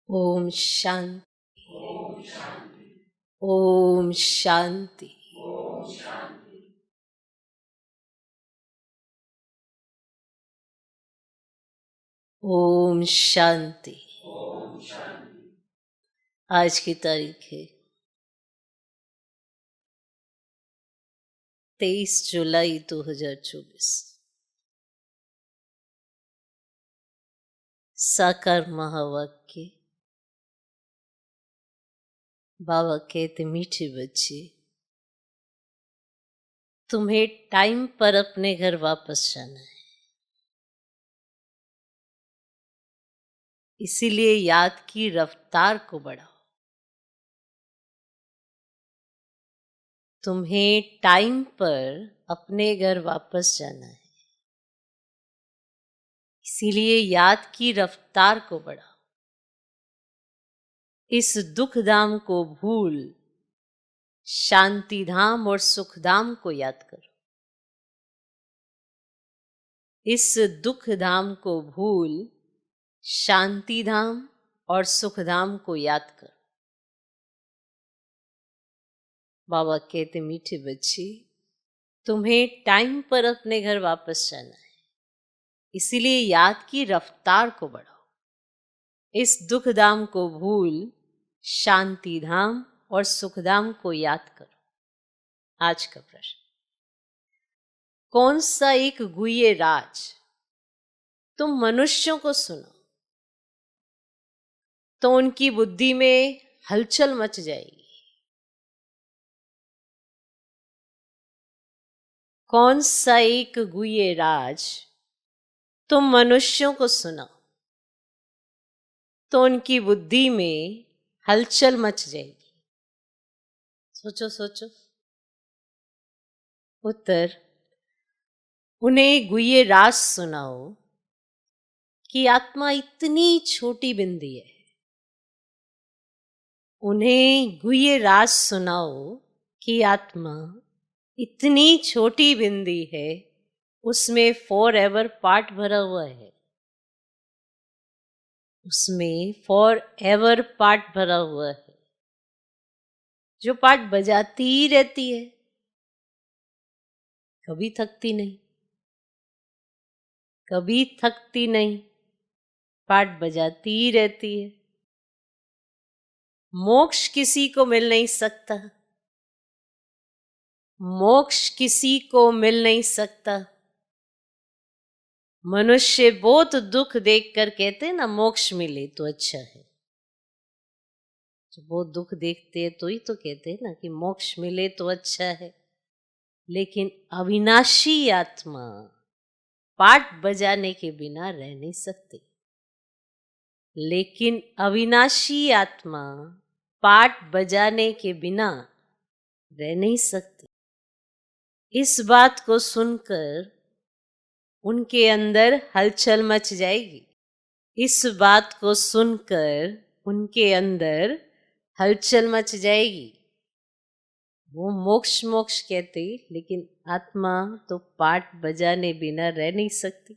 ओम शांति। ओम शांति। ओम शांति। आज की तारीख है 23 जुलाई 2024। साकार महावाक्य। बाबा कहते, मीठे बच्चे, तुम्हें टाइम पर अपने घर वापस जाना है, इसीलिए याद की रफ्तार को बढ़ाओ। तुम्हें टाइम पर अपने घर वापस जाना है, इसीलिए याद की रफ्तार को बढ़ाओ। इस दुख धाम को भूल शांति धाम और सुख धाम को याद करो। इस दुख धाम को भूल शांति धाम और सुख धाम को याद करो। बाबा कहते, मीठे बच्चे, तुम्हें टाइम पर अपने घर वापस जाना है, इसीलिए याद की रफ्तार को बढ़ाओ। इस दुख धाम को भूल शांति धाम और सुख धाम को याद करो। आज का प्रश्न, कौन सा एक गुह्य राज तुम मनुष्यों को सुनो तो उनकी बुद्धि में हलचल मच जाएगी? कौन सा एक गुह्य राज तुम मनुष्यों को सुनाओ तो उनकी बुद्धि में हलचल मच जाएगी? सोचो सोचो। उत्तर, उन्हें गुह्य राज सुनाओ कि आत्मा इतनी छोटी बिंदी है। उन्हें गुह्य राज सुनाओ कि आत्मा इतनी छोटी बिंदी है, उसमें फॉर एवर पार्ट भरा हुआ है। उसमें फॉर एवर पार्ट भरा हुआ है, जो पार्ट बजाती ही रहती है, कभी थकती नहीं, कभी थकती नहीं, पार्ट बजाती ही रहती है। मोक्ष किसी को मिल नहीं सकता, मोक्ष किसी को मिल नहीं सकता। मनुष्य बहुत दुख देखकर कहते हैं ना, मोक्ष मिले तो अच्छा है। जो बहुत दुख देखते हैं तो ही तो कहते हैं ना कि मोक्ष मिले तो अच्छा है। लेकिन अविनाशी आत्मा पार्ट बजाने के बिना रह नहीं सकती। लेकिन अविनाशी आत्मा पार्ट बजाने के बिना रह नहीं सकती। इस बात को सुनकर उनके अंदर हलचल मच जाएगी। इस बात को सुनकर उनके अंदर हलचल मच जाएगी। वो मोक्ष मोक्ष कहते, लेकिन आत्मा तो पार्ट बजाने बिना रह नहीं सकती,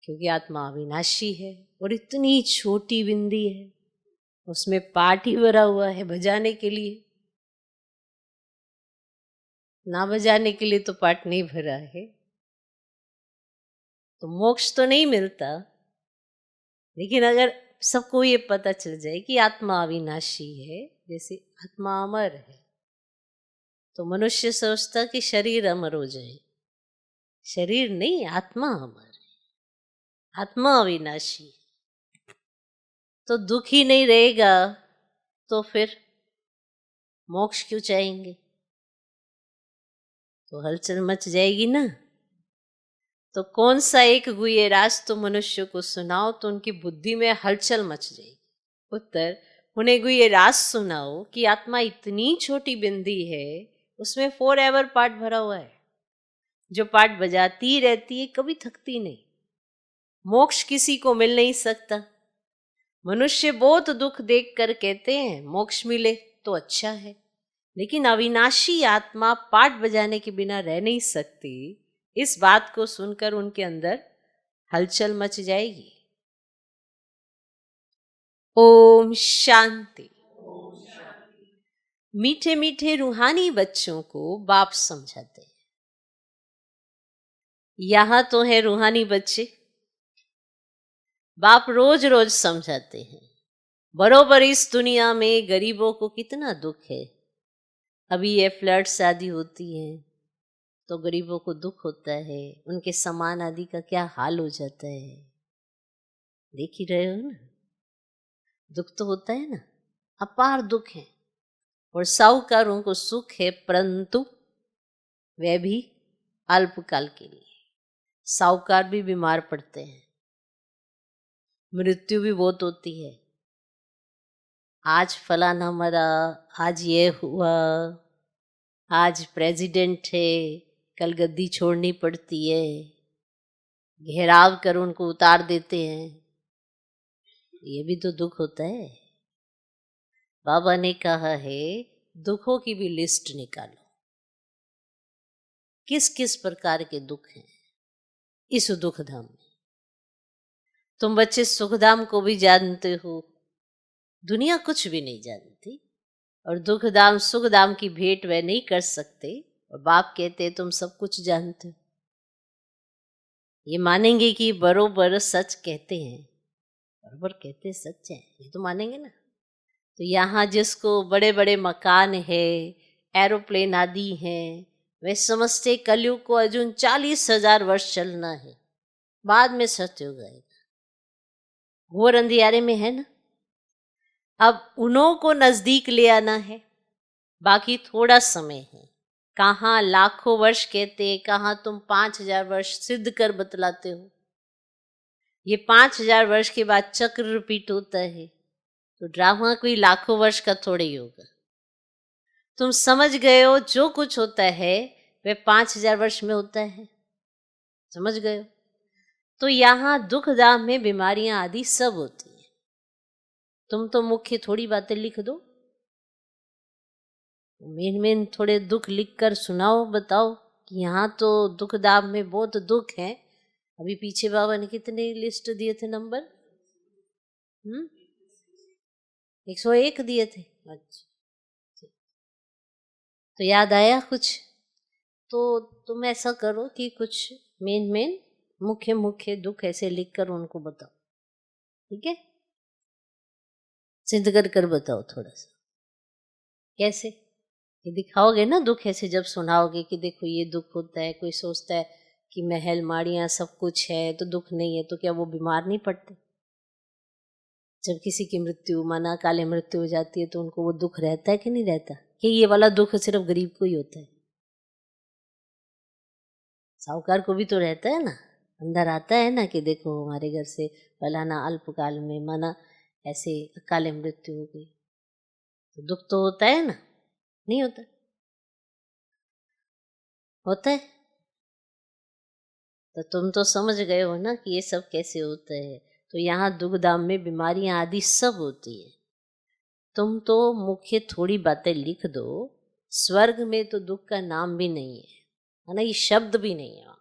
क्योंकि आत्मा अविनाशी है और इतनी छोटी बिंदी है, उसमें पार्ट ही भरा हुआ है बजाने के लिए। ना बजाने के लिए तो पार्ट नहीं भरा है, तो मोक्ष तो नहीं मिलता। लेकिन अगर सबको ये पता चल जाए कि आत्मा अविनाशी है, जैसे आत्मा अमर है, तो मनुष्य सोचता कि शरीर अमर हो जाए। शरीर नहीं, आत्मा अमर है, आत्मा अविनाशी है। तो दुख ही नहीं रहेगा तो फिर मोक्ष क्यों चाहेंगे? तो हलचल मच जाएगी ना। तो कौन सा एक गुह्य राज तो मनुष्य को सुनाओ तो उनकी बुद्धि में हलचल मच जाएगी? उत्तर, उन्हें गुह्य राज सुनाओ कि आत्मा इतनी छोटी बिंदी है, उसमें फॉर एवर पार्ट भरा हुआ है, जो पार्ट बजाती ही रहती है, कभी थकती नहीं। मोक्ष किसी को मिल नहीं सकता। मनुष्य बहुत दुख देख कर कहते हैं मोक्ष मिले तो अच्छा है, लेकिन अविनाशी आत्मा पार्ट बजाने के बिना रह नहीं सकती। इस बात को सुनकर उनके अंदर हलचल मच जाएगी। ओम शांति। मीठे मीठे रूहानी बच्चों को बाप समझाते हैं। यहां तो है रूहानी बच्चे, बाप रोज रोज समझाते हैं। बरोबर इस दुनिया में गरीबों को कितना दुख है। अभी ये फ्लड्स आदि होती है तो गरीबों को दुख होता है, उनके सामान आदि का क्या हाल हो जाता है, देख ही रहे हो ना। दुख तो होता है ना, अपार दुख है। और साहूकारों को सुख है, परंतु वह भी अल्पकाल के लिए। साहूकार भी बीमार पड़ते हैं, मृत्यु भी बहुत होती है। आज फलाना मरा, आज ये हुआ, आज प्रेसिडेंट है, कल गद्दी छोड़नी पड़ती है, घेराव कर उनको उतार देते हैं। ये भी तो दुख होता है। बाबा ने कहा है दुखों की भी लिस्ट निकालो, किस किस प्रकार के दुख हैं इस दुखधाम में। तुम बच्चे सुखधाम को भी जानते हो, दुनिया कुछ भी नहीं जानती। और दुखधाम सुखधाम की भेंट वह नहीं कर सकते। और बाप कहते तुम सब कुछ जानते हो। ये मानेंगे कि बरोबर सच कहते हैं, बरोबर कहते सच है, ये तो मानेंगे ना। तो यहाँ जिसको बड़े बड़े मकान है, एरोप्लेन आदि हैं, वे समझते कलयुग को अर्जुन 40,000 वर्ष चलना है, बाद में सतयुग आएगा। घोर अंधियारे में है ना। अब उन्हों को नजदीक ले आना है, बाकी थोड़ा समय है। कहाँ लाखों वर्ष कहते, कहाँ तुम 5,000 वर्ष सिद्ध कर बतलाते हो। ये 5,000 वर्ष के बाद चक्र रिपीट होता है, तो ड्रामा कोई लाखों वर्ष का थोड़े ही होगा। तुम समझ गए हो जो कुछ होता है वह 5,000 वर्ष में होता है, समझ गए हो। तो यहाँ दुख दाम में बीमारियां आदि सब होती हैं। तुम तो मुख्य थोड़ी बातें लिख दो, मेन मेन थोड़े दुख लिख कर सुनाओ, बताओ कि यहाँ तो दुख दाम में बहुत दुख है। अभी पीछे बाबा ने कितने लिस्ट दिए थे नंबर? 101 दिए थे। अच्छा, तो याद आया कुछ? तो तुम ऐसा करो कि कुछ मेन मेन मुख्य मुख्य दुख ऐसे लिख कर उनको बताओ, ठीक है? सिद्ध कर बताओ थोड़ा सा। कैसे? ये दिखाओगे ना दुख ऐसे, जब सुनाओगे कि देखो ये दुख होता है। कोई सोचता है कि महल माड़ियाँ सब कुछ है तो दुख नहीं है, तो क्या वो बीमार नहीं पड़ते? जब किसी की मृत्यु, माना काले मृत्यु हो जाती है, तो उनको वो दुख रहता है कि नहीं रहता? कि ये वाला दुख सिर्फ गरीब को ही होता है? साहूकार को भी तो रहता है ना, अंदर आता है ना कि देखो हमारे घर से फलाना अल्पकाल में माना ऐसे अकाले मृत्यु हो गई, तो दुख तो होता है ना, नहीं होता? होता है। तो तुम तो समझ गए हो ना कि ये सब कैसे होता है। तो यहाँ दुख दाम में बीमारियां आदि सब होती है। तुम तो मुख्य थोड़ी बातें लिख दो। स्वर्ग में तो दुख का नाम भी नहीं है ना, ये शब्द भी नहीं है।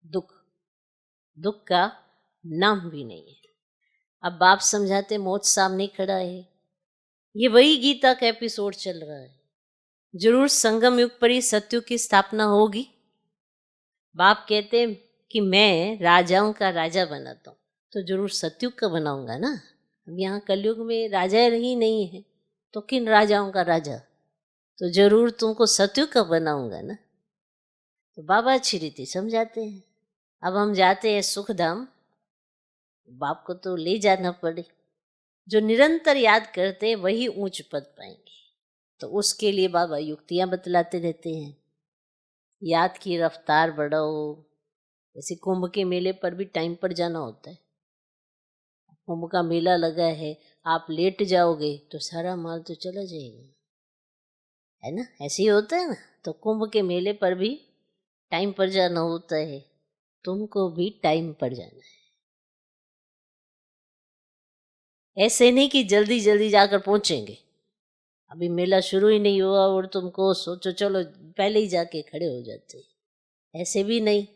दुख, दुख का नाम भी नहीं है। अब बाप समझाते मौत सामने खड़ा है। ये वही गीता का एपिसोड चल रहा है। जरूर संगम युग पर ही सत्युग की स्थापना होगी। बाप कहते कि मैं राजाओं का राजा बनाता हूँ, तो जरूर सत्युग का बनाऊंगा ना। अब यहाँ कलयुग में राजा ही नहीं है, तो किन राजाओं का राजा? तो जरूर तुमको सत्युग का बनाऊंगा ना। तो बाबा अच्छी रीति समझाते हैं। अब हम जाते हैं सुखधाम, बाप को तो ले जाना पड़े। जो निरंतर याद करते हैं वही ऊंच पद पाएंगे। तो उसके लिए बाबा युक्तियां बतलाते रहते हैं। याद की रफ्तार बढ़ाओ। जैसे कुंभ के मेले पर भी टाइम पर जाना होता है। कुंभ का मेला लगा है, आप लेट जाओगे तो सारा माल तो चला जाएगा, है ना? ऐसे ही होता है ना। तो कुंभ के मेले पर भी टाइम पर जाना होता है, तुमको भी टाइम पर जाना है। ऐसे नहीं कि जल्दी जल्दी जाकर पहुंचेंगे, अभी मेला शुरू ही नहीं हुआ और तुमको सोचो चलो पहले ही जाके खड़े हो जाते, ऐसे भी नहीं।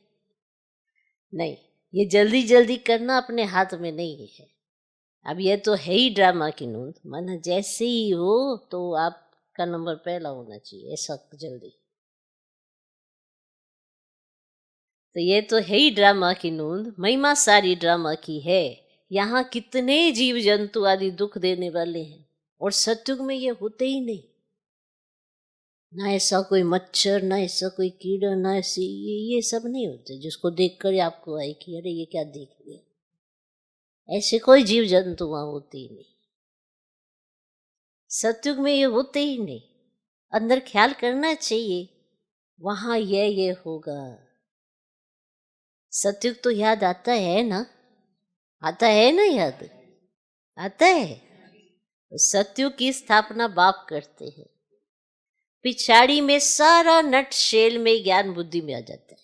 नहीं, ये जल्दी जल्दी करना अपने हाथ में नहीं है। अब ये तो है ही ड्रामा की नोंद, माना जैसे ही हो तो आपका नंबर पहला होना चाहिए, ऐसा जल्दी। तो ये तो है ही ड्रामा की नोंद, महिमा सारी ड्रामा की है। यहाँ कितने जीव जंतु आदि दुख देने वाले हैं, और सत्युग में ये होते ही नहीं। ना ऐसा कोई मच्छर, ना ऐसा कोई कीड़ा, ना ऐसी ये सब नहीं होते जिसको देखकर आपको आए कि अरे ये क्या देख लिया। ऐसे कोई जीव जंतु वहां होते ही नहीं, सत्युग में ये होते ही नहीं। अंदर ख्याल करना चाहिए, वहां ये होगा। सत्युग तो याद आता है ना, आता है ना, याद आता है। तो सत्युग की स्थापना बाप करते हैं, पिछाड़ी में सारा नट शेल में ज्ञान बुद्धि में आ जाता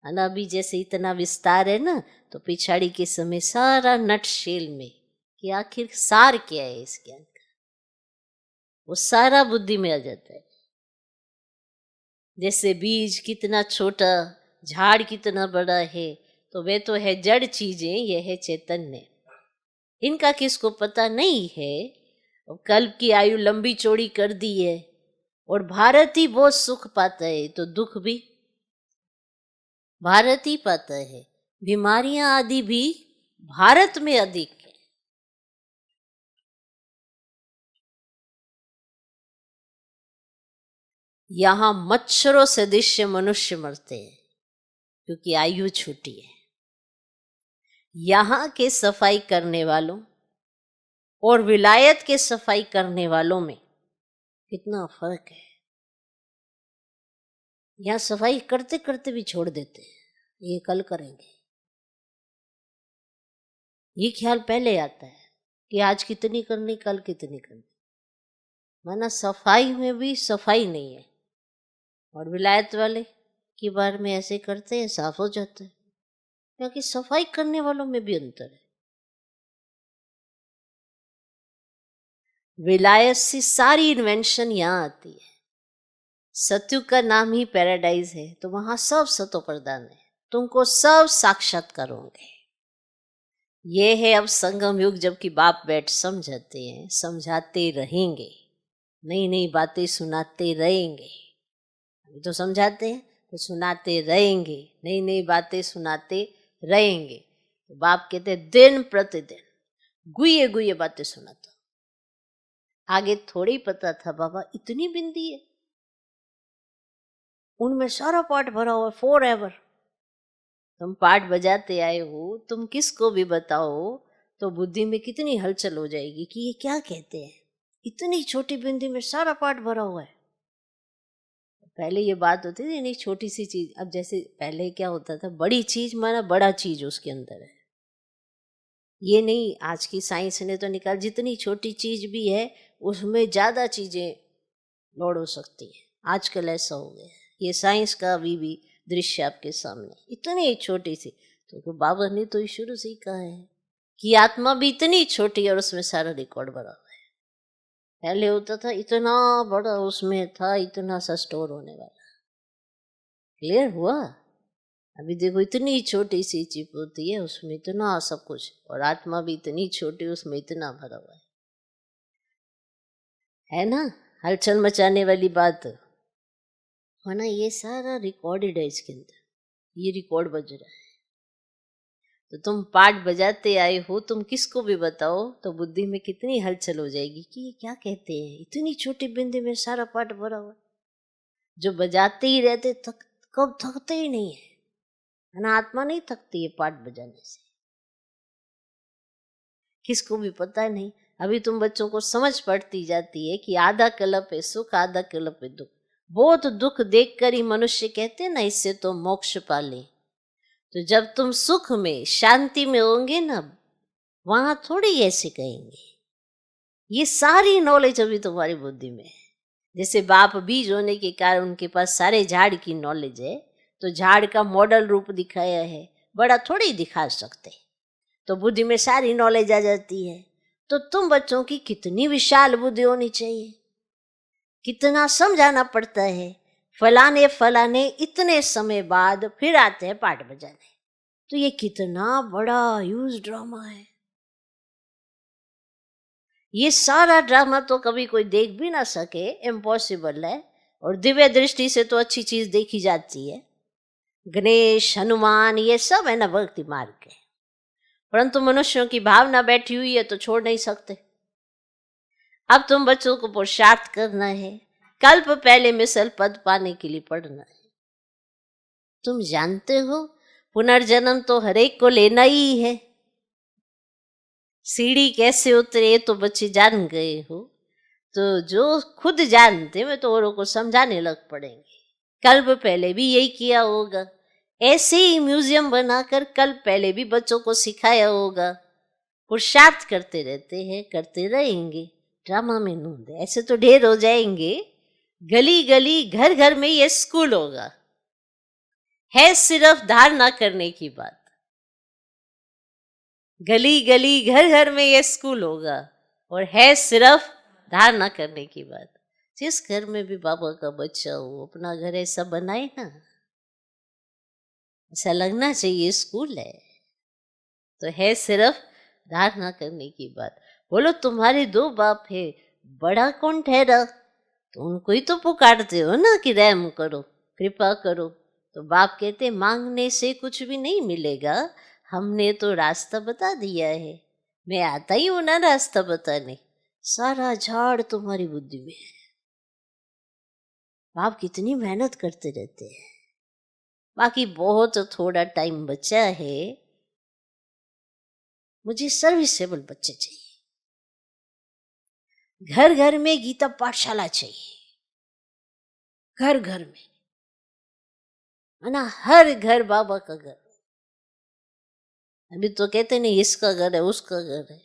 है ना। अभी जैसे इतना विस्तार है ना, तो पिछाड़ी के समय सारा नट शेल में कि आखिर सार क्या है इस ज्ञान का, वो सारा बुद्धि में आ जाता है। जैसे बीज कितना छोटा, झाड़ कितना बड़ा है, तो वे तो है जड़ चीजें, यह है चैतन्य। इनका किसको पता नहीं है। कल्प की आयु लंबी चौड़ी कर दी है, और भारत ही बहुत सुख पाता है, तो दुख भी भारत ही पाता है। बीमारियां आदि भी भारत में अधिक है। यहां मच्छरों सदृश मनुष्य मरते हैं क्योंकि आयु छोटी है। यहां के सफाई करने वालों और विलायत के सफाई करने वालों में कितना फर्क है। यहां सफाई करते करते भी छोड़ देते हैं, ये कल करेंगे। ये ख्याल पहले आता है कि आज कितनी करनी, कल कितनी करनी। माना सफाई में भी सफाई नहीं है, और विलायत वाले की बार में ऐसे करते हैं, साफ हो जाता है। क्योंकि सफाई करने वालों में भी अंतर है। विलायत से सारी इन्वेंशन यहाँ आती है। सत्युग का नाम ही पैराडाइज है, तो वहां सब सतो प्रधान है, तुमको सब साक्षात्कार होंगे। ये है अब संगम युग, जबकि बाप बैठ समझाते हैं, समझाते रहेंगे, नई नई बातें सुनाते रहेंगे। अभी तो समझाते हैं, तो सुनाते रहेंगे, नई नई बातें सुनाते रहेंगे। तो बाप कहते दिन प्रतिदिन गुये गुये बातें सुनाता। आगे थोड़ी पता था बाबा इतनी बिंदी है, उनमें सारा पाठ भरा हुआ फॉर एवर। तुम पाठ बजाते आए हो, तुम किसको भी बताओ तो बुद्धि में कितनी हलचल हो जाएगी कि ये क्या कहते हैं, इतनी छोटी बिंदी में सारा पाठ भरा हुआ है। पहले ये बात होती थी नहीं, छोटी सी चीज। अब जैसे पहले क्या होता था, बड़ी चीज माना बड़ा चीज उसके अंदर है। ये नहीं, आज की साइंस ने तो निकाल, जितनी छोटी चीज भी है उसमें ज्यादा चीजें लोड हो सकती है। आजकल ऐसा हो गया, ये साइंस का अभी भी दृश्य आपके सामने, इतनी छोटी सी। तो बाबा ने तो शुरू से ही कहा है कि आत्मा भी इतनी छोटी है और उसमें सारा रिकॉर्ड भरा हुआ है। पहले होता था इतना बड़ा, उसमें था इतना सा स्टोर होने वाला। क्लियर हुआ? अभी देखो इतनी छोटी सी चिप होती है, उसमें इतना सब कुछ, और आत्मा भी इतनी छोटी, उसमें इतना भरा हुआ है ना। हलचल मचाने वाली बात है ना। ये सारा रिकॉर्डेड है इसके अंदर, ये रिकॉर्ड बज रहा है। तो तुम पाठ बजाते आए हो, तुम किसको भी बताओ तो बुद्धि में कितनी हलचल हो जाएगी कि ये क्या कहते हैं, इतनी छोटी बिंदी में सारा पाठ भरा हुआ। जो बजाते ही रहते कब थकते ही नहीं है ना। आत्मा नहीं थकती है पाठ बजाने से, किसको भी पता नहीं। अभी तुम बच्चों को समझ पड़ती जाती है कि आधा कल्प है सुख, आधा कल्प है दुख। बहुत दुख देखकर ही मनुष्य कहते हैं ना, इससे तो मोक्ष पाले। तो जब तुम सुख में शांति में होंगे ना, वहां थोड़ी ऐसे कहेंगे। ये सारी नॉलेज अभी तुम्हारी बुद्धि में है। जैसे बाप बीज होने के कारण उनके पास सारे झाड़ की नॉलेज है, तो झाड़ का मॉडल रूप दिखाया है, बड़ा थोड़ी दिखा सकते, तो बुद्धि में सारी नॉलेज आ जाती है। तो तुम बच्चों की कितनी विशाल बुद्धि होनी चाहिए, कितना समझाना पड़ता है। फलाने फलाने इतने समय बाद फिर आते हैं पाठ बजाने, तो ये कितना बड़ा ह्यूज ड्रामा है। ये सारा ड्रामा तो कभी कोई देख भी ना सके, इम्पॉसिबल है। और दिव्य दृष्टि से तो अच्छी चीज देखी जाती है, गणेश हनुमान ये सब है ना भक्ति मार्ग के। परंतु मनुष्यों की भावना बैठी हुई है तो छोड़ नहीं सकते। अब तुम बच्चों को पुरुषार्थ करना है, कल्प पहले मिसल पद पाने के लिए पढ़ना है। तुम जानते हो पुनर्जन्म तो हरेक को लेना ही है। सीढ़ी कैसे उतरे तो बच्चे जान गए हो, तो जो खुद जानते मैं तो औरों को समझाने लग पड़ेंगे। कल्प पहले भी यही किया होगा, ऐसे ही म्यूजियम बनाकर कल्प पहले भी बच्चों को सिखाया होगा। पुरुषार्थ करते रहते हैं, करते रहेंगे, ड्रामा में नूंद ऐसे तो ढेर हो जाएंगे। गली गली घर घर में ये स्कूल होगा। है सिर्फ धारणा करने की बात। गली गली घर घर में ये स्कूल होगा और है सिर्फ धारणा करने की बात। जिस घर में भी बाबा का बच्चा हो अपना घर ऐसा बनाए ना, ऐसा लगना चाहिए स्कूल है। तो है सिर्फ धारणा करने की बात। बोलो तुम्हारे दो बाप है, बड़ा कौन ठहरा? तो उनको ही तो पुकारते हो ना कि रहम करो, कृपा करो। तो बाप कहते मांगने से कुछ भी नहीं मिलेगा, हमने तो रास्ता बता दिया है। मैं आता ही हूं ना रास्ता बताने, सारा झाड़ तुम्हारी बुद्धि में है। बाप कितनी मेहनत करते रहते हैं। बाकी बहुत थोड़ा टाइम बचा है, मुझे सर्विसेबल बच्चे चाहिए। घर घर में गीता पाठशाला चाहिए, घर घर में, है ना, हर घर बाबा का घर। अभी तो कहते नहीं इसका घर है उसका घर है,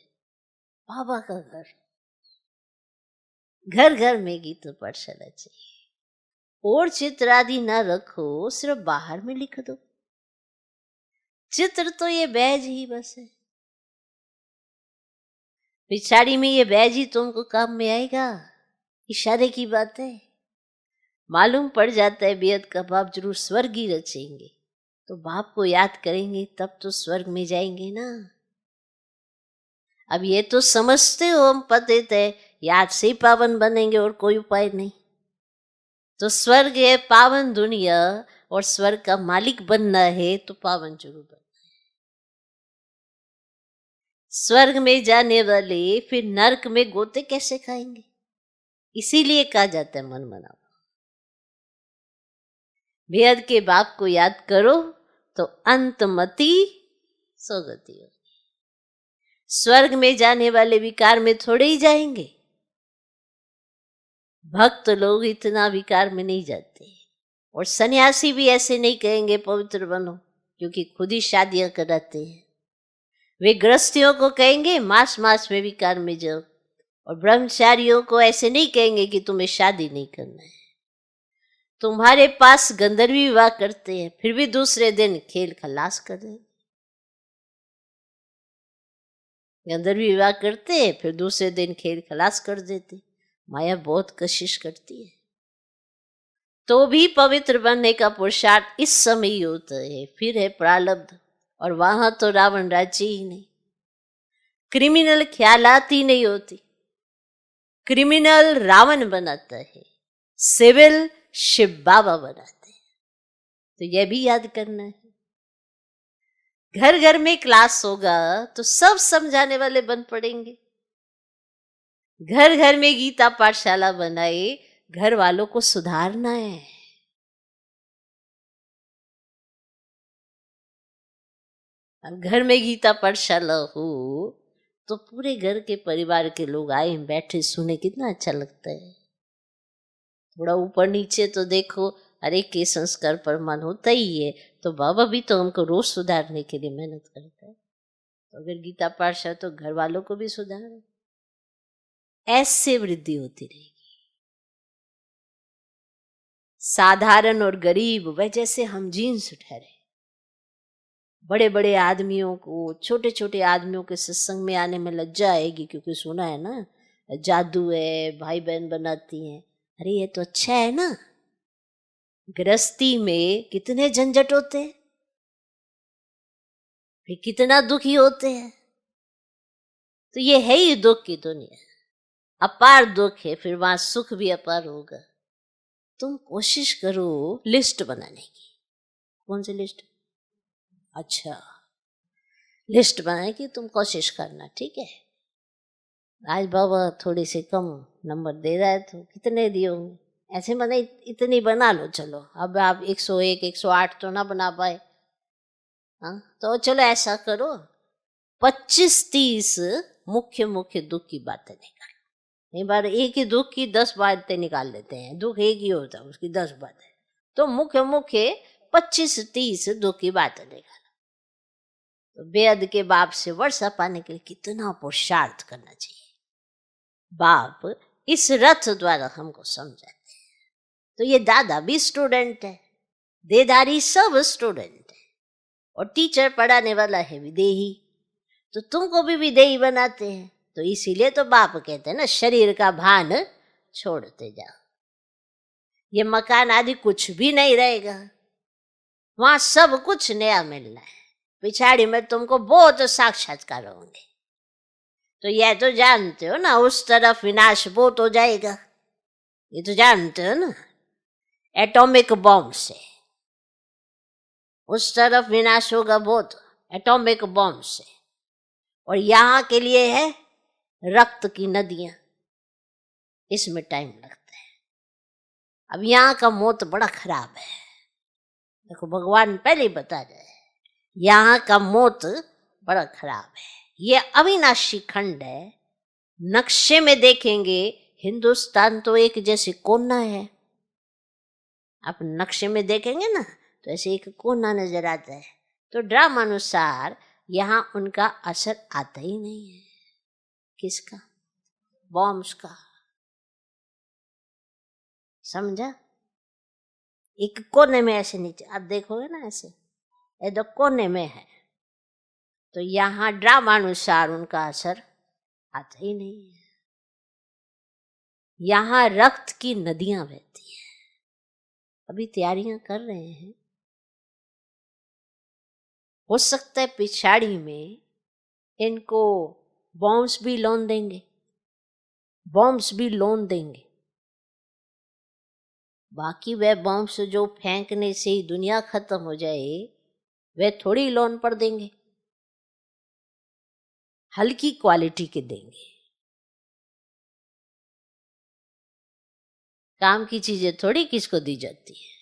बाबा का घर। घर घर में गीता पाठशाला चाहिए। और चित्र आदि ना रखो, सिर्फ बाहर में लिख दो। चित्र तो ये बैज ही बस है, पिछाड़ी में ये बैज ही तुमको काम में आएगा। इशारे की बात है। मालूम पड़ जाता है बेहद का बाप जरूर स्वर्ग ही रचेंगे, तो बाप को याद करेंगे तब तो स्वर्ग में जाएंगे ना। अब ये तो समझते हो हम पतित है, याद से ही पावन बनेंगे और कोई उपाय नहीं। तो स्वर्ग है पावन दुनिया, और स्वर्ग का मालिक बनना है तो पावन जरूर बनना है। स्वर्ग में जाने वाले फिर नरक में गोते कैसे खाएंगे? इसीलिए कहा जाता है मन मनाओ। बेहद के बाप को याद करो तो अंतमति सौगति हो। स्वर्ग में जाने वाले विकार में थोड़े ही जाएंगे। भक्त लोग इतना विकार में नहीं जाते, और सन्यासी भी ऐसे नहीं कहेंगे पवित्र बनो, क्योंकि खुद ही शादियां कराते हैं। वे गृहस्थियों को कहेंगे मास मास में विकार में जाओ, और ब्रह्मचारियों को ऐसे नहीं कहेंगे कि तुम्हें शादी नहीं करना है। तुम्हारे पास गंधर्वी विवाह करते हैं, फिर भी दूसरे दिन खेल खलास कर देंगे। गंधर्वी विवाह करते हैं, फिर दूसरे दिन खेल खलास कर देते। माया बहुत कशिश करती है। तो भी पवित्र बनने का पुरुषार्थ इस समय ही होता है, फिर है प्रारब्ध, और वहां तो रावण राज्य ही नहीं। क्रिमिनल ख्यालात ही नहीं होती। क्रिमिनल रावण बनाता है, सिविल शिव बाबा बनाते हैं। तो यह भी याद करना है। घर घर में क्लास होगा तो सब समझाने वाले बन पड़ेंगे। घर घर में गीता पाठशाला बनाए, घर वालों को सुधारना है। अब घर में गीता पाठशाला हो तो पूरे घर के परिवार के लोग आए बैठे सुने, कितना अच्छा लगता है। थोड़ा ऊपर नीचे तो देखो, हर एक के संस्कार पर मन होता ही है। तो बाबा भी तो हमको रोज सुधारने के लिए मेहनत करता है। तो अगर गीता पाठशाला तो घर वालों को भी सुधारो, ऐसे वृद्धि होती रहेगी। साधारण और गरीब वह जैसे हम जीन्स ठहरे। बड़े बड़े आदमियों को छोटे छोटे आदमियों के सत्संग में आने में लज्जा आएगी, क्योंकि सुना है ना जादू है, भाई बहन बनाती हैं। अरे ये तो अच्छा है ना। गृहस्थी में कितने झंझट होते हैं, फिर कितना दुखी होते हैं। तो ये है ही दुख की दुनिया। अपार दुख है, फिर वहां सुख भी अपार होगा। तुम कोशिश करो लिस्ट बनाने की। कौन सी लिस्ट? अच्छा, लिस्ट बनाने की तुम कोशिश करना, ठीक है। आज बाबा थोड़ी सी कम नंबर दे रहा है तो कितने दिए होंगे, ऐसे मैंने इतनी बना लो। चलो अब आप 101 108 तो ना बना पाए, हाँ, तो चलो ऐसा करो 25-30 मुख्य मुख्य दुख की बातें निकालो। एक बार एक ही दुख की 10 बातें निकाल लेते हैं, दुख एक ही होता है, उसकी 10 बातें, तो मुख्य मुख्य 25-30 दुख की बातें निकालो। तो बेअद के बाप से वर्षा पाने के लिए कितना पुरुषार्थ करना चाहिए। बाप इस रथ द्वारा हमको समझाते हैं। तो ये दादा भी स्टूडेंट है, देदारी सब स्टूडेंट है, और टीचर पढ़ाने वाला है विदेही, तो तुमको भी विदेही बनाते हैं। तो इसीलिए तो बाप कहते हैं ना, शरीर का भान छोड़ते जाओ। ये मकान आदि कुछ भी नहीं रहेगा, वहां सब कुछ नया मिलना है। पिछाड़ी में तुमको बहुत साक्षात्कार होंगे। तो यह तो जानते हो ना, उस तरफ विनाश बहुत हो जाएगा, ये तो जानते हो ना, एटॉमिक बॉम्ब से उस तरफ विनाश होगा बहुत, एटॉमिक बॉम्ब से। और यहाँ के लिए है रक्त की नदियां, इसमें टाइम लगता है। अब यहाँ का मौत बड़ा खराब है, देखो भगवान पहले ही बता रहे हैं, यहाँ का मौत बड़ा खराब है। ये अविनाशी खंड है। नक्शे में देखेंगे हिंदुस्तान तो एक जैसे कोना है, आप नक्शे में देखेंगे ना तो ऐसे एक कोना नजर आता है। तो ड्रामा अनुसार यहाँ उनका असर आता ही नहीं है। किसका? बॉम्ब्स का। समझा? एक कोने में ऐसे नीचे आप देखोगे ना, ऐसे ये तो कोने में है, तो यहाँ ड्रामा अनुसार उनका असर आता ही नहीं है। यहाँ रक्त की नदियां बहती हैं। अभी तैयारियां कर रहे हैं, हो सकता है पिछाड़ी में इनको बॉम्ब्स भी लोन देंगे, बॉम्ब्स भी लोन देंगे। बाकी वह बॉम्ब्स जो फेंकने से ही दुनिया खत्म हो जाए, वह थोड़ी लोन पर देंगे, हल्की क्वालिटी के देंगे। काम की चीजें थोड़ी किसको दी जाती है।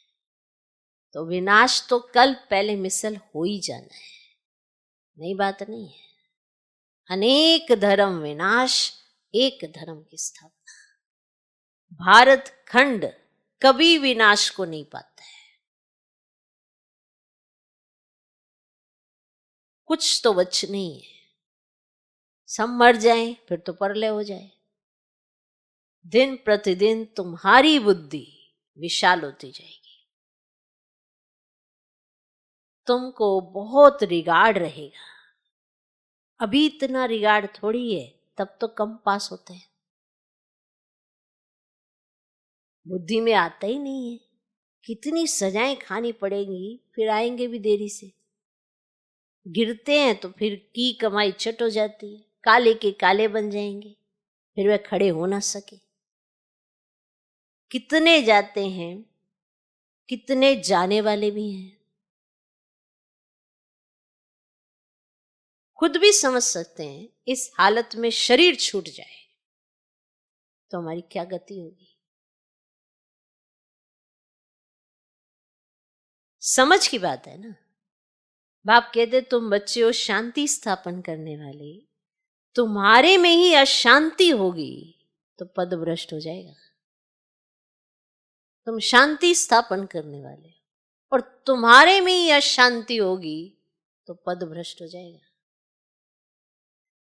तो विनाश तो कल पहले मिसल हो ही जाना है, नई बात नहीं है। अनेक धर्म विनाश, एक धर्म की स्थापना। भारत खंड कभी विनाश को नहीं पाता है। कुछ तो बच नहीं है, सब मर जाए फिर तो परलय हो जाए। दिन प्रतिदिन तुम्हारी बुद्धि विशाल होती जाएगी, तुमको बहुत रिगार्ड रहेगा। अभी इतना रिगार्ड थोड़ी है, तब तो कम पास होते हैं, बुद्धि में आता ही नहीं है। कितनी सजाएं खानी पड़ेंगी, फिर आएंगे भी देरी से। गिरते हैं तो फिर की कमाई चट हो जाती है, काले के काले बन जाएंगे, फिर वे खड़े हो ना सके। कितने जाते हैं, कितने जाने वाले भी हैं। खुद भी समझ सकते हैं, इस हालत में शरीर छूट जाए तो हमारी क्या गति होगी। समझ की बात है ना। बाप कहते तुम बच्चे हो शांति स्थापन करने वाले, तुम्हारे में ही अशांति होगी तो पद भ्रष्ट हो जाएगा। तुम शांति स्थापन करने वाले और तुम्हारे में ही अशांति होगी तो पद भ्रष्ट हो जाएगा।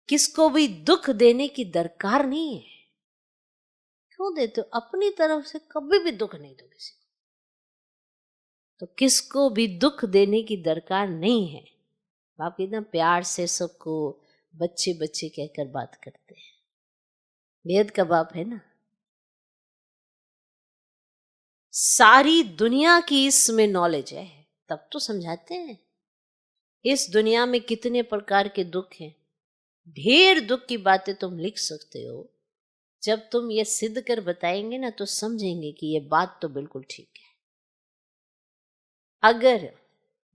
किसको भी दुख देने की दरकार नहीं है। क्यों देते हो? अपनी तरफ से कभी भी दुख नहीं दो किसी को, तो किसको भी दुख देने की दरकार नहीं है। बाप कितना प्यार से सबको बच्चे बच्चे कहकर बात करते हैं। वेद का बाप है ना। सारी दुनिया की इसमें नॉलेज है, तब तो समझाते हैं। इस दुनिया में कितने प्रकार के दुख हैं, ढेर दुख की बातें तुम लिख सकते हो। जब तुम ये सिद्ध कर बताएंगे ना तो समझेंगे कि ये बात तो बिल्कुल ठीक है। अगर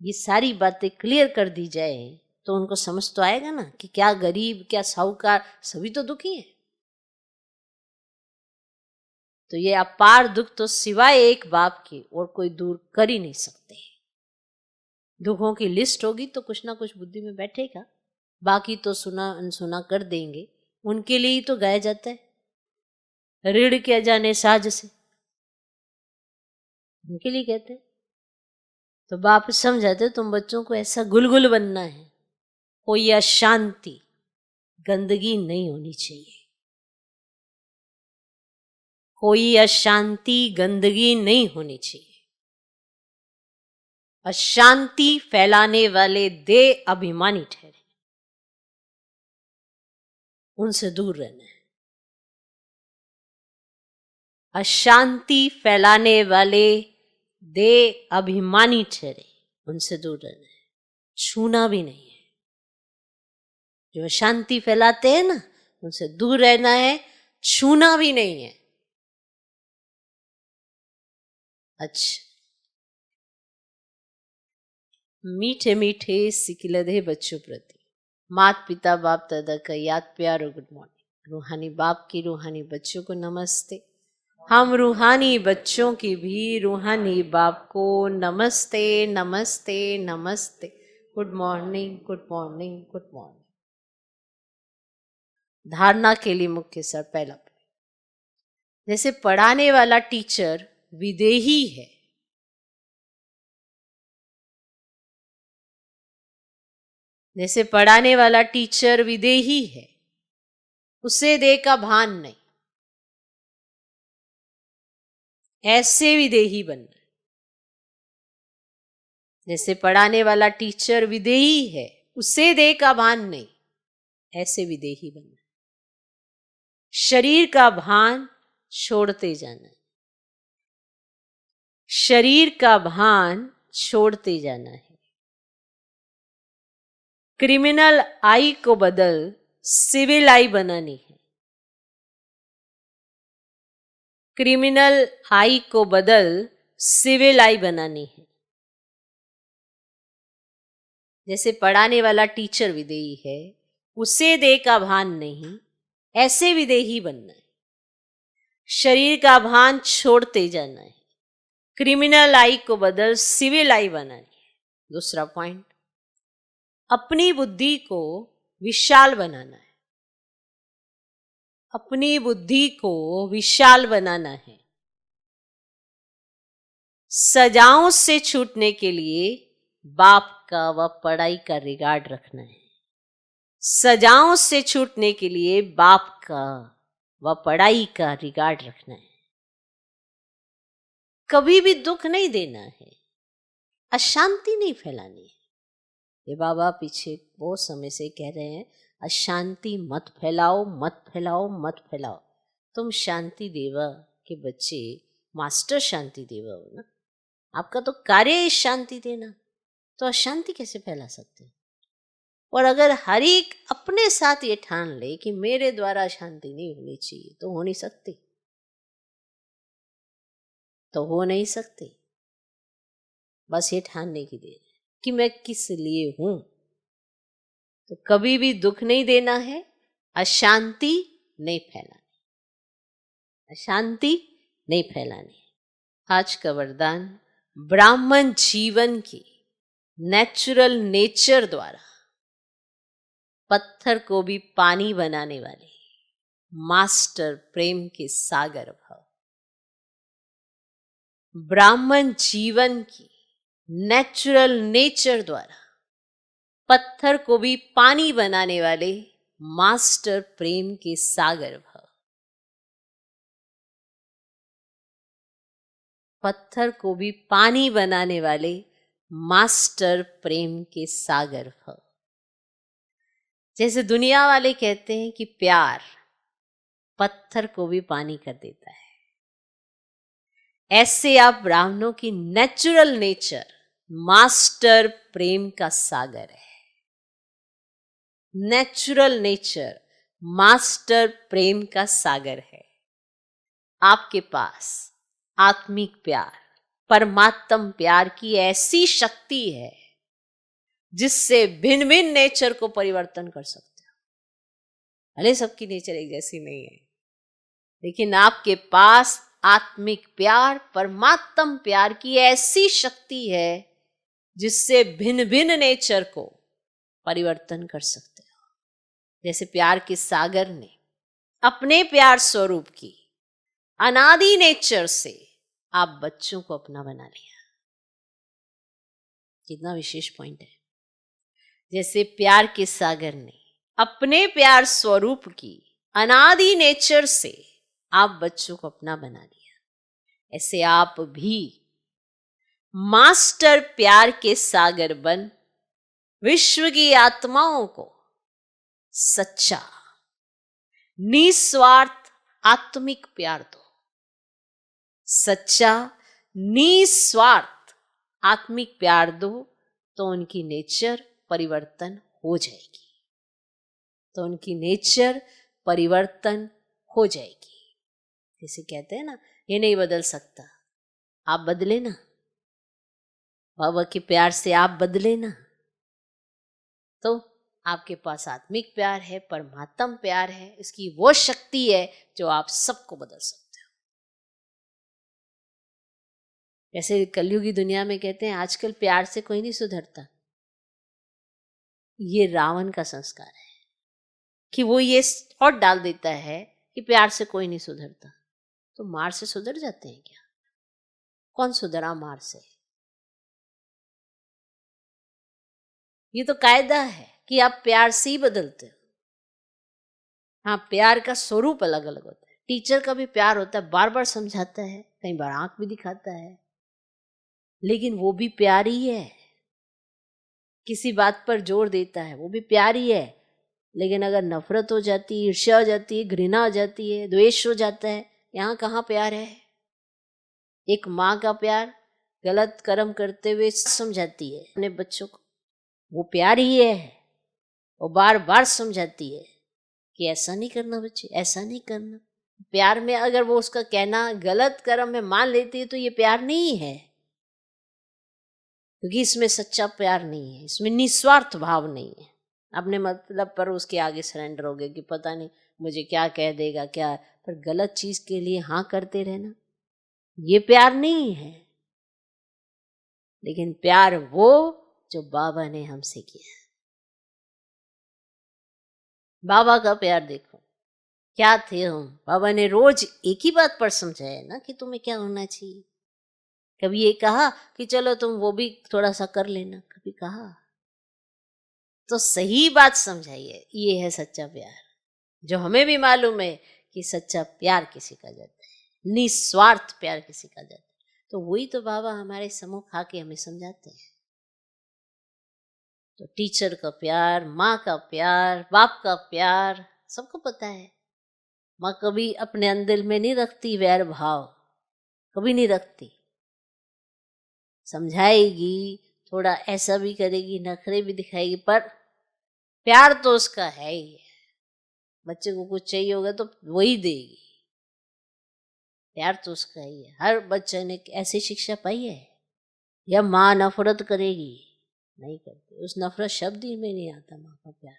ये सारी बातें क्लियर कर दी जाए तो उनको समझ तो आएगा ना कि क्या गरीब क्या साहूकार सभी तो दुखी हैं। तो ये अपार दुख तो सिवाय एक बाप के और कोई दूर कर ही नहीं सकते। दुखों की लिस्ट होगी तो कुछ ना कुछ बुद्धि में बैठेगा, बाकी तो सुना अनसुना कर देंगे। उनके लिए ही तो गाया जाता है, ऋण क्या जाने साज से, उनके लिए कहते हैं। तो बाप समझाते तुम बच्चों को ऐसा गुलगुल बनना है, कोई अशांति गंदगी नहीं होनी चाहिए, कोई अशांति गंदगी नहीं होनी चाहिए। अशांति फैलाने वाले दे अभिमानी ठहरे, उनसे दूर रहना है। अशांति फैलाने वाले दे अभिमानी ठहरे, उनसे दूर रहना है, छूना भी नहीं है। जो अशांति फैलाते हैं ना उनसे दूर रहना है, छूना भी नहीं है। अच्छा, मीठे मीठे सिकिलधे बच्चों प्रति माता पिता बाप दादा का याद प्यार और गुड मॉर्निंग। रूहानी बाप की रूहानी बच्चों को नमस्ते। हम रूहानी बच्चों की भी रूहानी बाप को नमस्ते नमस्ते नमस्ते। Good morning good morning good morning. धारणा के लिए मुख्य सर पहला पॉइंट, जैसे पढ़ाने वाला टीचर विदेही है, जैसे पढ़ाने वाला टीचर विदेही है, उसे दे का भान नहीं, ऐसे विदेही बनना। जैसे पढ़ाने वाला टीचर विदेही है, उसे दे का भान नहीं, ऐसे विदेही बनना। शरीर का भान छोड़ते जाना है, शरीर का भान छोड़ते जाना है। क्रिमिनल आई को बदल सिविल आई बनानी है, क्रिमिनल आई को बदल सिविल आई बनानी है। जैसे पढ़ाने वाला टीचर विदेही है, उसे दे का भान नहीं, ऐसे विदेही बनना है। शरीर का भान छोड़ते जाना है, क्रिमिनल आई को बदल सिविल आई बनानी है। दूसरा पॉइंट, अपनी बुद्धि को विशाल बनाना है, अपनी बुद्धि को विशाल बनाना है। सजाओं से छूटने के लिए बाप का व पढ़ाई का रिगार्ड रखना है, सजाओं से छूटने के लिए बाप का व पढ़ाई का रिगार्ड रखना है। कभी भी दुख नहीं देना है, अशांति नहीं फैलानी है। ये बाबा पीछे बहुत समय से कह रहे हैं, अशांति मत फैलाओ मत फैलाओ मत फैलाओ। तुम शांति देवा के बच्चे मास्टर शांति देवा हो ना, आपका तो कार्य है शांति देना, तो अशांति कैसे फैला सकते हैं? और अगर हर एक अपने साथ ये ठान ले कि मेरे द्वारा शांति नहीं होनी चाहिए, तो हो नहीं सकती, तो हो नहीं सकती। बस ये ठानने की देर है कि मैं किस लिए हूं। तो कभी भी दुख नहीं देना है, अशांति नहीं फैलानी, अशांति नहीं फैलानी। आज का वरदान, ब्राह्मण जीवन की नेचुरल नेचर द्वारा पत्थर को भी पानी बनाने वाले मास्टर प्रेम के सागर भाव। ब्राह्मण जीवन की नेचुरल नेचर द्वारा पत्थर को भी पानी बनाने वाले मास्टर प्रेम के सागर भाव। पत्थर को भी पानी बनाने वाले मास्टर प्रेम के सागर भाव। जैसे दुनिया वाले कहते हैं कि प्यार पत्थर को भी पानी कर देता है, ऐसे आप ब्राह्मणों की नेचुरल नेचर मास्टर प्रेम का सागर है। नेचुरल नेचर मास्टर प्रेम का सागर है। आपके पास आत्मिक प्यार, परमात्म प्यार की ऐसी शक्ति है जिससे भिन्न भिन्न नेचर को परिवर्तन कर सकते हो। भले सबकी नेचर एक जैसी नहीं है, लेकिन आपके पास आत्मिक प्यार, परमात्म प्यार की ऐसी शक्ति है जिससे भिन्न भिन्न नेचर को परिवर्तन कर सकते हो। जैसे प्यार के सागर ने अपने प्यार स्वरूप की अनादि नेचर से आप बच्चों को अपना बना लिया। कितना विशेष पॉइंट है। जैसे प्यार के सागर ने अपने प्यार स्वरूप की अनादि नेचर से आप बच्चों को अपना बना लिया, ऐसे आप भी मास्टर प्यार के सागर बन विश्व की आत्माओं को सच्चा निस्वार्थ आत्मिक प्यार दो। सच्चा निस्वार्थ आत्मिक प्यार दो तो उनकी नेचर परिवर्तन हो जाएगी, तो उनकी नेचर परिवर्तन हो जाएगी। जैसे कहते हैं ना, ये नहीं बदल सकता, आप बदले ना, बाबा के प्यार से आप बदले ना, तो आपके पास आत्मिक प्यार है, परमात्म प्यार है, इसकी वो शक्ति है जो आप सबको बदल सकते हो। जैसे कलयुगी दुनिया में कहते हैं आजकल प्यार से कोई नहीं सुधरता, ये रावण का संस्कार है कि वो ये थॉट डाल देता है कि प्यार से कोई नहीं सुधरता। तो मार से सुधर जाते हैं क्या? कौन सुधरा मार से? ये तो कायदा है कि आप प्यार से ही बदलते हो। हाँ, प्यार का स्वरूप अलग अलग होता है। टीचर का भी प्यार होता है, बार बार समझाता है, कई बार आंख भी दिखाता है, लेकिन वो भी प्यार ही है। किसी बात पर जोर देता है, वो भी प्यार ही है। लेकिन अगर नफरत हो जाती है, ईर्ष्या हो जाती है, घृणा हो जाती है, द्वेष हो जाता है, यहाँ कहाँ प्यार है? एक माँ का प्यार गलत कर्म करते हुए समझाती है अपने बच्चों को, वो प्यार ही है। वो बार बार समझाती है कि ऐसा नहीं करना बच्चे, ऐसा नहीं करना। प्यार में अगर वो उसका कहना गलत कर्म में मान लेती है तो ये प्यार नहीं है, क्योंकि इसमें सच्चा प्यार नहीं है, इसमें निस्वार्थ भाव नहीं है। अपने मतलब पर उसके आगे सरेंडर हो गए कि पता नहीं मुझे क्या कह देगा, क्या, पर गलत चीज के लिए हाँ करते रहना, ये प्यार नहीं है। लेकिन प्यार वो जो बाबा ने हमसे किया। बाबा का प्यार देखो, क्या थे हम। बाबा ने रोज एक ही बात पर समझाया ना कि तुम्हें क्या होना चाहिए। कभी ये कहा कि चलो तुम वो भी थोड़ा सा कर लेना, कभी कहा तो सही बात समझाइए। ये है सच्चा प्यार, जो हमें भी मालूम है कि सच्चा प्यार किसी का जाता है, निस्वार्थ प्यार किसी का जाता है। तो वही तो बाबा हमारे सम्मुख आके हमें समझाते हैं। तो टीचर का प्यार, माँ का प्यार, बाप का प्यार, सबको पता है। माँ कभी अपने अंदर में नहीं रखती वैर भाव, कभी नहीं रखती। समझाएगी, थोड़ा ऐसा भी करेगी, नखरे भी दिखाएगी, पर प्यार तो उसका है ही है। बच्चे को कुछ चाहिए होगा तो वही देगी, प्यार तो उसका ही है। हर बच्चे ने ऐसी शिक्षा पाई है? या माँ नफरत करेगी? नहीं करती, उस नफरत शब्द ही में नहीं आता माँ का प्यार।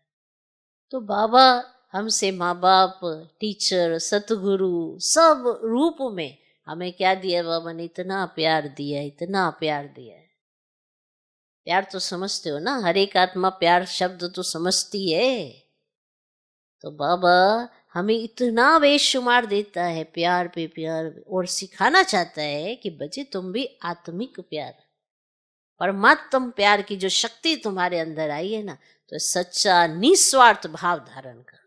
तो बाबा हमसे, माँ बाप, टीचर, सतगुरु, सब रूप में हमें क्या दिया? बाबा ने इतना प्यार दिया, इतना प्यार दिया है। प्यार तो समझते हो ना, हर एक आत्मा प्यार शब्द तो समझती है। तो बाबा हमें इतना बेशुमार देता है प्यार पे प्यार, और सिखाना चाहता है कि बच्चे तुम भी आत्मिक प्यार, परमात्म प्यार की जो शक्ति तुम्हारे अंदर आई है ना, तो सच्चा निस्वार्थ भाव धारण करो।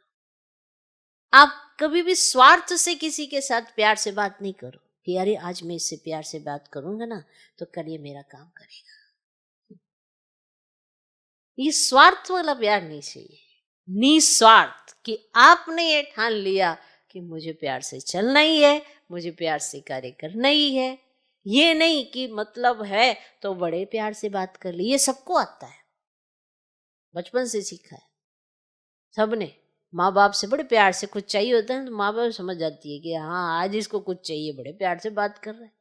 आप कभी भी स्वार्थ से किसी के साथ प्यार से बात नहीं करो कि अरे आज मैं इससे प्यार से बात करूंगा ना तो कल ये मेरा काम करेगा। ये स्वार्थ वाला प्यार नहीं चाहिए। निस्वार्थ कि आपने ये ठान लिया कि मुझे प्यार से चलना ही है, मुझे प्यार से कार्य करना ही है। ये नहीं कि मतलब है तो बड़े प्यार से बात कर ली, ये सबको आता है, बचपन से सीखा है सबने। माँ बाप से बड़े प्यार से कुछ चाहिए होता है तो माँ बाप समझ जाती है कि हाँ आज इसको कुछ चाहिए, बड़े प्यार से बात कर रहे हैं,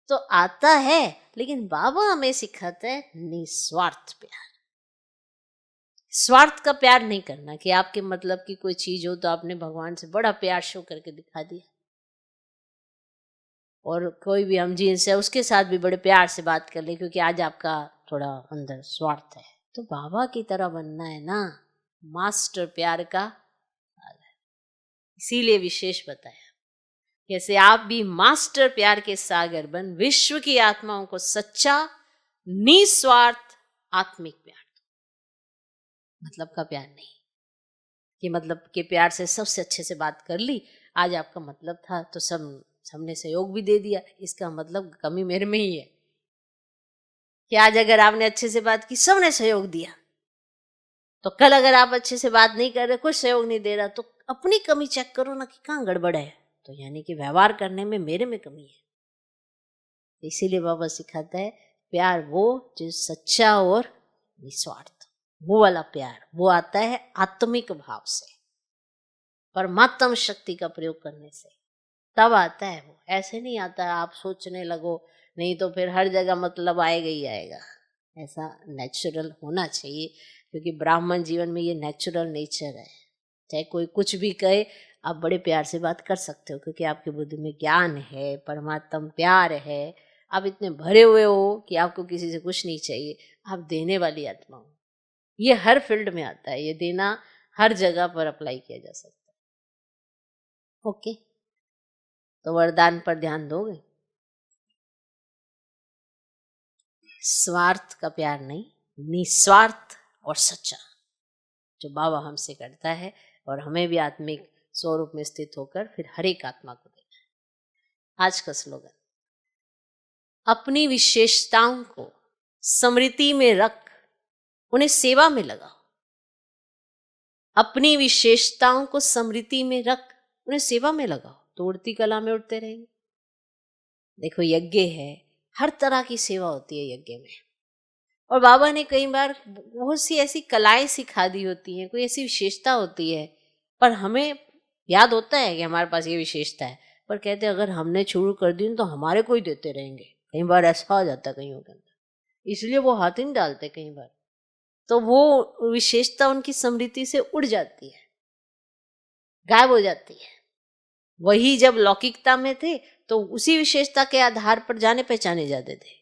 तो आता है। लेकिन बाबा हमें सिखाता है निस्वार्थ प्यार। स्वार्थ का प्यार नहीं करना कि आपके मतलब की कोई चीज हो तो आपने भगवान से बड़ा प्यार शो करके दिखा दिया, और कोई भी हम जिनसे उसके साथ भी बड़े प्यार से बात कर ले क्योंकि आज आपका थोड़ा अंदर स्वार्थ है। तो बाबा की तरह बनना है ना, मास्टर प्यार का, इसीलिए विशेष बताया। जैसे आप भी मास्टर प्यार के सागर बन विश्व की आत्माओं को सच्चा निस्वार्थ आत्मिक प्यार, मतलब का प्यार नहीं कि मतलब के प्यार से सबसे अच्छे से बात कर ली, आज आपका मतलब था तो सबने सहयोग भी दे दिया, इसका मतलब कमी मेरे में ही है। कि आज अगर आपने अच्छे से बात की, सबने सहयोग दिया, तो कल अगर आप अच्छे से बात नहीं कर रहे, कुछ सहयोग नहीं दे रहा, तो अपनी कमी चेक करो ना कि कहाँ गड़बड़ है, तो यानी कि व्यवहार करने में मेरे में कमी है। इसीलिए बाबा सिखाता है प्यार वो जो सच्चा और निस्वार्थ, वो वाला प्यार वो आता है आत्मिक भाव से, परमात्म शक्ति का प्रयोग करने से, तब आता है वो। ऐसे नहीं आता है आप सोचने लगो, नहीं तो फिर हर जगह मतलब आएगा ही आएगा। ऐसा नेचुरल होना चाहिए, क्योंकि ब्राह्मण जीवन में ये नेचुरल नेचर है। चाहे कोई कुछ भी कहे, आप बड़े प्यार से बात कर सकते हो, क्योंकि आपकी बुद्धि में ज्ञान है, परमात्म प्यार है, आप इतने भरे हुए हो कि आपको किसी से कुछ नहीं चाहिए, आप देने वाली आत्मा हो। ये हर फील्ड में आता है, ये देना हर जगह पर अप्लाई किया जा सकता है। ओके, तो वरदान पर ध्यान दोगे? स्वार्थ का प्यार नहीं, निस्वार्थ और सच्चा, जो बाबा हमसे करता है, और हमें भी आत्मिक स्वरूप में स्थित होकर फिर हर एक आत्मा को देना है। आज का स्लोगन, अपनी विशेषताओं को स्मृति में रख उन्हें सेवा में लगाओ। अपनी विशेषताओं को स्मृति में रख उन्हें सेवा में लगाओ, तो उड़ती कला में उड़ते रहेंगे। देखो यज्ञ है, हर तरह की सेवा होती है यज्ञ में, और बाबा ने कई बार बहुत सी ऐसी कलाएं सिखा दी होती हैं, कोई ऐसी विशेषता होती है, पर हमें याद होता है कि हमारे पास ये विशेषता है, पर कहते हैं अगर हमने शुरू कर दी तो हमारे को ही देते रहेंगे। कई बार ऐसा हो जाता है कईयों के अंदर, इसलिए वो हाथ ही नहीं डालते कई बार, तो वो विशेषता उनकी स्मृति से उड़ जाती है, गायब हो जाती है। वही जब लौकिकता में थे तो उसी विशेषता के आधार पर जाने पहचाने जाते थे,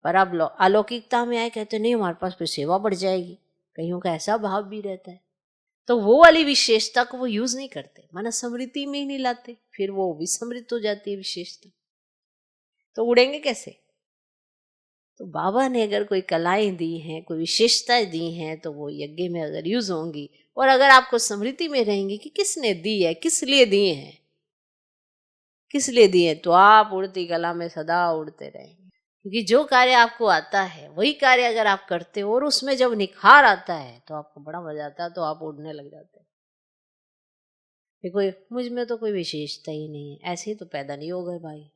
पर अब अलौकिकता में आए, कहते नहीं हमारे पास फिर सेवा बढ़ जाएगी। कईयों का ऐसा भाव भी रहता है, तो वो वाली विशेषता को वो यूज नहीं करते, माना स्मृति में ही नहीं लाते, फिर वो विस्मृत हो जाती है विशेषता, तो उड़ेंगे कैसे? तो बाबा ने अगर कोई कलाएं दी हैं, कोई विशेषताएं दी हैं, तो वो यज्ञ में अगर यूज होंगी, और अगर आपको स्मृति में रहेंगी कि किसने दी है, किस लिए दिए हैं, किस लिए दिए, तो आप उड़ती कला में सदा उड़ते रहेंगे। क्योंकि जो कार्य आपको आता है वही कार्य अगर आप करते हो और उसमें जब निखार आता है तो आपको बड़ा मजा आता है, तो आप उड़ने लग जाते हैं। कोई मुझ में तो कोई विशेषता ही नहीं है, ऐसे ही तो पैदा नहीं हो गए भाई।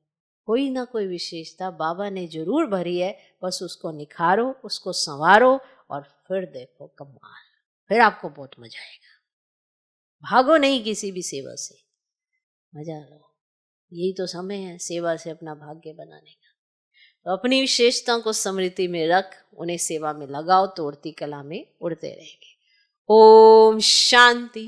कोई ना कोई विशेषता बाबा ने जरूर भरी है, बस उसको निखारो, उसको संवारो, और फिर देखो कमाल, फिर आपको बहुत मजा आएगा। भागो नहीं किसी भी सेवा से, मजा लो। यही तो समय है सेवा से अपना भाग्य बनाने का। तो अपनी विशेषताओं को स्मृति में रख उन्हें सेवा में लगाओ, तो उड़ती कला में उड़ते रहेंगे। ओम शांति।